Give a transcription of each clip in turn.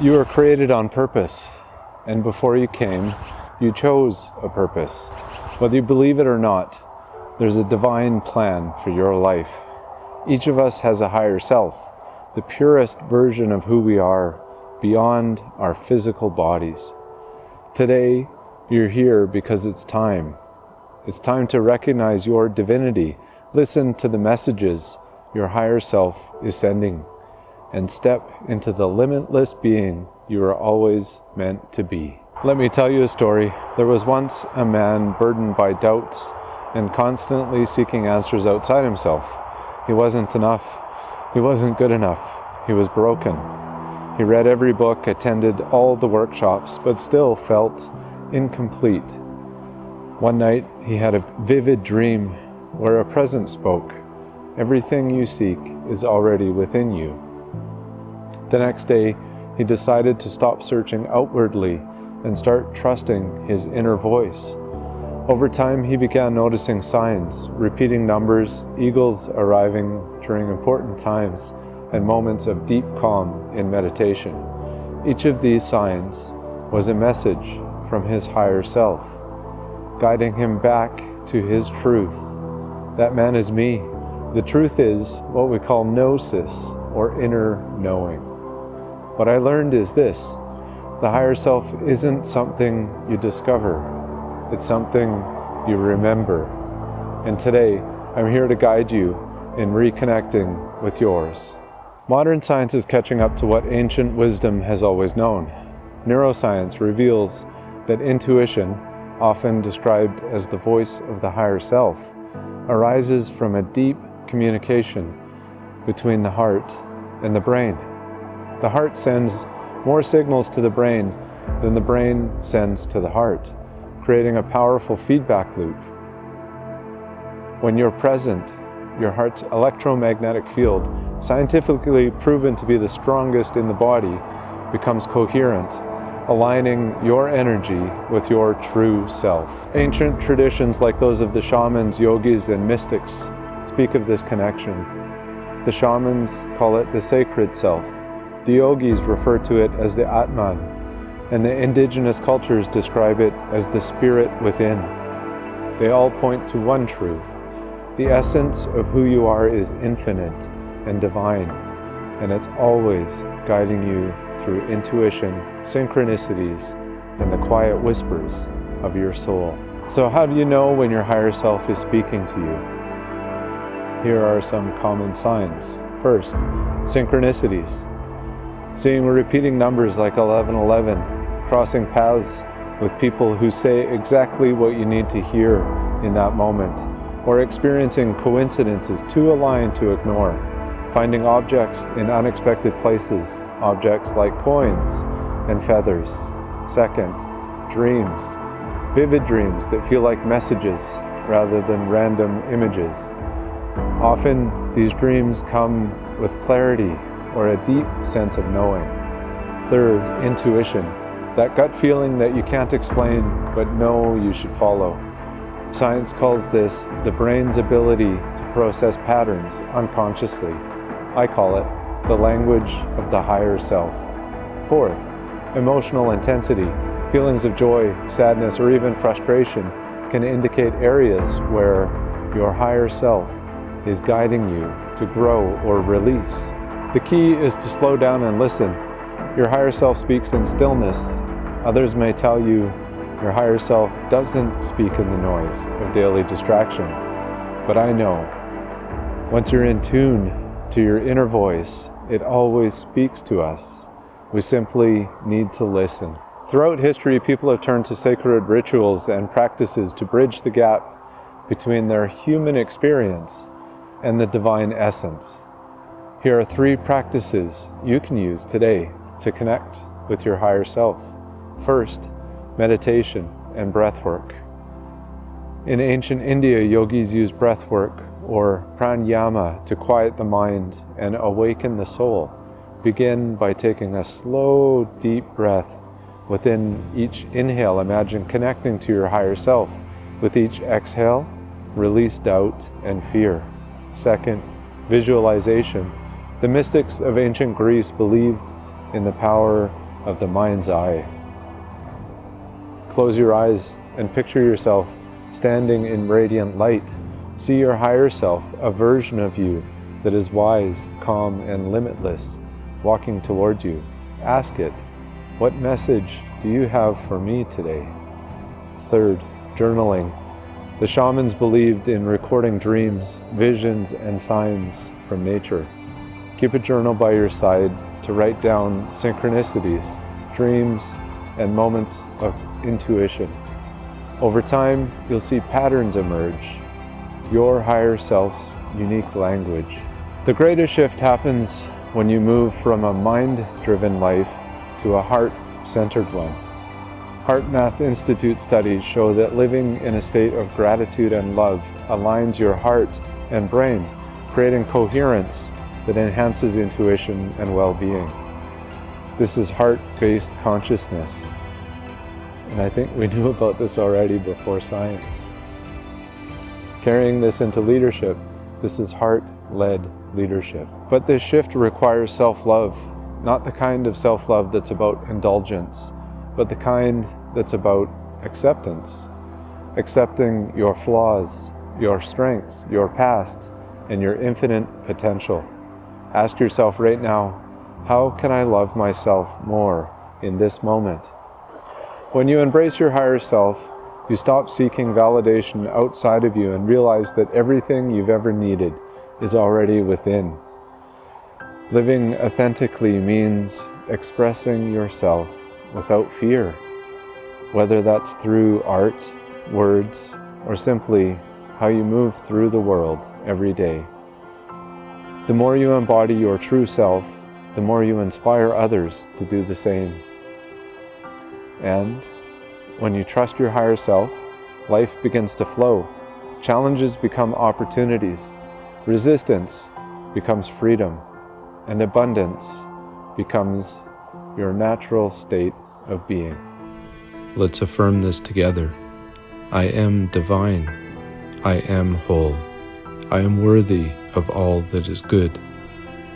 You were created on purpose, and before you came, you chose a purpose. Whether you believe it or not, there's a divine plan for your life. Each of us has a higher self, the purest version of who we are, beyond our physical bodies. Today, you're here because it's time. It's time to recognize your divinity, listen to the messages your higher self is sending, and step into the limitless being you are always meant to be. Let me tell you a story. There was once a man burdened by doubts and constantly seeking answers outside himself. He wasn't enough. He wasn't good enough. He was broken. He read every book, attended all the workshops, but still felt incomplete. One night, he had a vivid dream where a presence spoke. Everything you seek is already within you. The next day, he decided to stop searching outwardly and start trusting his inner voice. Over time, he began noticing signs, repeating numbers, eagles arriving during important times, and moments of deep calm in meditation. Each of these signs was a message from his higher self, guiding him back to his truth. That man is me. The truth is what we call gnosis, or inner knowing. What I learned is this: the higher self isn't something you discover, it's something you remember. And today, I'm here to guide you in reconnecting with yours. Modern science is catching up to what ancient wisdom has always known. Neuroscience reveals that intuition, often described as the voice of the higher self, arises from a deep communication between the heart and the brain. The heart sends more signals to the brain than the brain sends to the heart, creating a powerful feedback loop. When you're present, your heart's electromagnetic field, scientifically proven to be the strongest in the body, becomes coherent, aligning your energy with your true self. Ancient traditions like those of the shamans, yogis, and mystics speak of this connection. The shamans call it the sacred self. The yogis refer to it as the Atman, and the indigenous cultures describe it as the spirit within. They all point to one truth. The essence of who you are is infinite and divine, and it's always guiding you through intuition, synchronicities, and the quiet whispers of your soul. So how do you know when your higher self is speaking to you? Here are some common signs. First, synchronicities. Seeing repeating numbers like 1111, crossing paths with people who say exactly what you need to hear in that moment, or experiencing coincidences too aligned to ignore, finding objects in unexpected places, objects like coins and feathers. Second, dreams. Vivid dreams that feel like messages rather than random images. Often, these dreams come with clarity or a deep sense of knowing. Third, intuition. That gut feeling that you can't explain but know you should follow. Science calls this the brain's ability to process patterns unconsciously. I call it the language of the higher self. Fourth, emotional intensity. Feelings of joy, sadness, or even frustration can indicate areas where your higher self is guiding you to grow or release. The key is to slow down and listen. Your higher self speaks in stillness. Others may tell you your higher self doesn't speak in the noise of daily distraction. But I know, once you're in tune to your inner voice, it always speaks to us. We simply need to listen. Throughout history, people have turned to sacred rituals and practices to bridge the gap between their human experience and the divine essence. Here are 3 practices you can use today to connect with your higher self. First, meditation and breath work. In ancient India, yogis used breath work or pranayama to quiet the mind and awaken the soul. Begin by taking a slow, deep breath. Within each inhale, imagine connecting to your higher self. With each exhale, release doubt and fear. Second, visualization. The mystics of ancient Greece believed in the power of the mind's eye. Close your eyes and picture yourself standing in radiant light. See your higher self, a version of you that is wise, calm, and limitless, walking toward you. Ask it, what message do you have for me today? Third, journaling. The shamans believed in recording dreams, visions, and signs from nature. Keep a journal by your side to write down synchronicities, dreams, and moments of intuition. Over time, you'll see patterns emerge, your higher self's unique language. The greatest shift happens when you move from a mind-driven life to a heart-centered one. Heart Math Institute studies show that living in a state of gratitude and love aligns your heart and brain, creating coherence that enhances intuition and well-being. This is heart-based consciousness. And I think we knew about this already before science. Carrying this into leadership, this is heart-led leadership. But this shift requires self-love, not the kind of self-love that's about indulgence, but the kind that's about acceptance. Accepting your flaws, your strengths, your past, and your infinite potential. Ask yourself right now, how can I love myself more in this moment? When you embrace your higher self, you stop seeking validation outside of you and realize that everything you've ever needed is already within. Living authentically means expressing yourself without fear, whether that's through art, words, or simply how you move through the world every day. The more you embody your true self, the more you inspire others to do the same. And when you trust your higher self, life begins to flow. Challenges become opportunities. Resistance becomes freedom. And abundance becomes your natural state of being. Let's affirm this together. I am divine. I am whole. I am worthy of all that is good.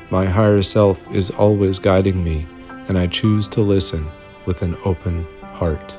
My higher self is always guiding me, and I choose to listen with an open heart.